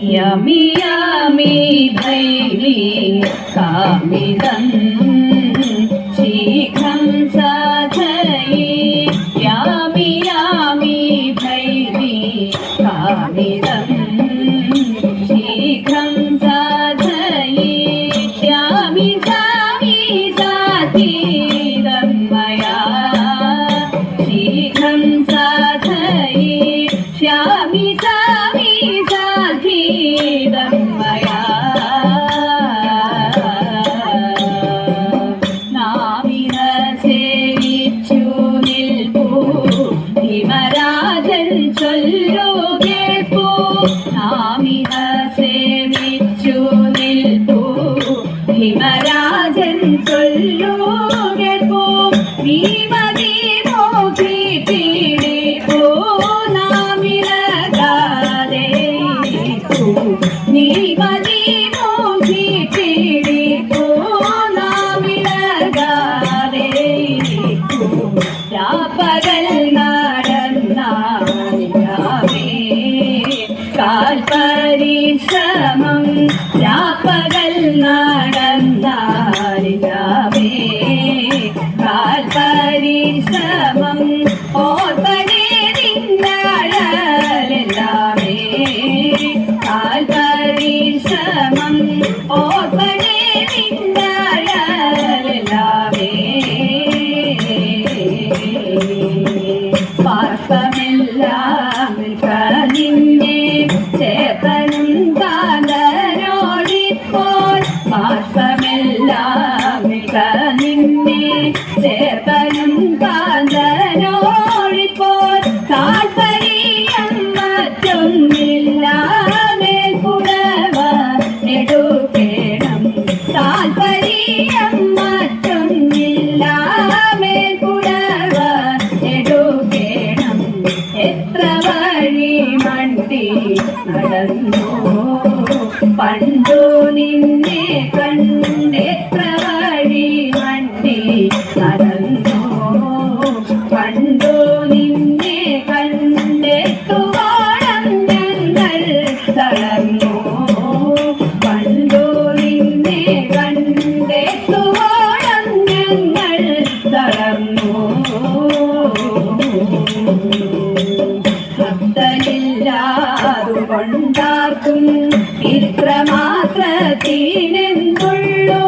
यामि यामि भैली कामिदं शीघ्रं साधयि यामि यामि भैली कामिदं शीघ्रं साधयि यामि सामि साधीदं मया शीघ्रं साधयि यामि सामि साधीदं मया നാവിനസേവിച്ചു നിൽപ്പൂ ഹിമരാജൻ ചൊല്ലു കേൾപ്പൂ നാവിനസേവിച്ചു നിൽപ്പൂ ഹിമരാജൻ ചൊല്ലു കേൾപ്പൂ നീ മതി നോക്കി പീഡിപ്പൂ നാവിനകാതെ നീ മതി നോക്കി പീഡിപ്പൂ നാവിനകാതെ രാപ്പകൽ നടന്നാലിയാവേ കാൽപരിശ്രമം രാപ്പകൽ നടന്നാലിയാവേ കാൽപരിശ്രമം ഓർപ്പനേ നിന്നഴലെല്ലാമേ കാൽപരിശ്രമം ഓർപ്പനേ നിന്നഴലെല്ലാമേ പാർപ്പമെല്ലാം നിന്നെ ചേപ്പനും കാന്തനോടിപ്പോൾ പാർപ്പമെല്ലാം നിന്നെ ചേപ്പനും കാന്തനോടിപ്പോൾ താൽപര്യം മറ്റൊന്നില്ലാതെ പുടവ എടുക്കേണം താൽപര്യം മറ്റൊന്നില്ലാതെ പുടവ എടുക്കേണം എത്ര വഴി മണ്ടി നടന്നു പണ്ടു നിന്നെ കണ്ടെത്ര വഴി മണ്ടി നടന്നു പണ്ടു നിന്നെ കണ്ടെത്തുവാണം ഞങ്ങൾ തളർന്നു പണ്ടു നിന്നെ കണ്ടെത്തുവാണം ഞങ്ങൾ തളർന്നു ഭക്തനില്ലാതുകൊണ്ടാർക്കും ഇത്രമാത്രത്തിനെന്തുള്ളൂ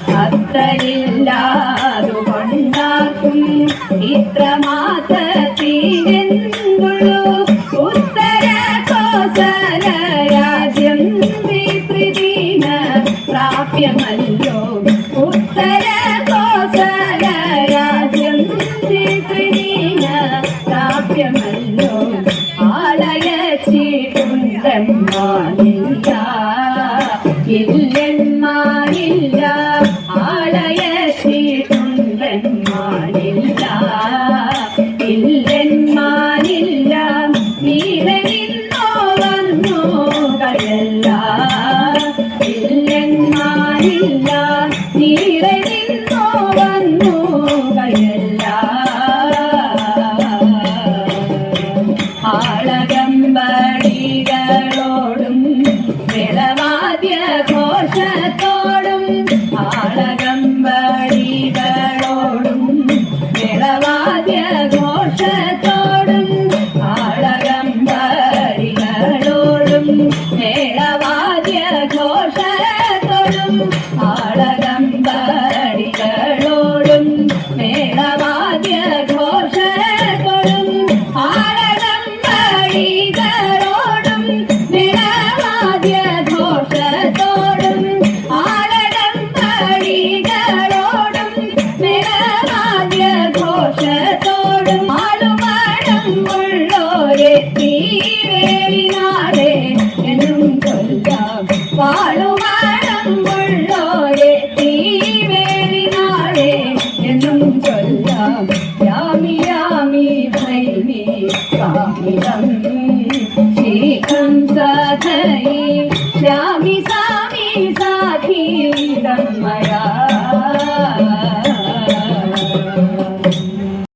ഭക്തനില്ലാതുകൊണ്ടാർക്കും ഇത്രമാത്രത്തിനെന്തുള്ളൂ ഉത്തര കോസലരാജ്യം ശ്രീപ്രീതിന പ്രാപ്യമല്ലോ ഉത്തര കോസലരാജ്യം ശ്രീപ്രീതിന പ്രാപ്യമല്ലോ ആളയച്ചിട്ടുണ്ടെന്മാനില്ല ഇല്ലെന്മാനില്ല ആളയച്ചിട്ടുണ്ടെന്മാനില്ല ഇല്ലെന്മാനില്ല നീരെ നിന്നോ വന്നു കയല്ല ഇല്ലെന്മാനില്ല നീരെ നിന്നോ വന്നു കയല്ല ആളകമ്പടികളോടും വിളവാദ്യ ഘോഷത്തോടും ആളകമ്പടികളോടും വിളവാദ്യ ഘോഷത്തോടും ആളകമ്പടികളോടും മേളവാദ്യ ഘോഷത്തോടും ആളകമ്പടികളോടും മേളവാദ്യ ഘോഷത്തോടും ആളകമ്പടികളോടും മേളവാദ്യ ഘോഷത്തോടും ആളകമ്പടികളോടും മേളവാദ്യ ഘോഷത്തോടും ആളുമണം ഉള്ളോരെ തീവേലിനാടെ എന്നും കൊല്ലാം വാളുമണം ഉള്ളോരെ തീവേലിനാടെ എന്നും കൊല്ലാം യാമി യാമി ഭൈമി കാമിതം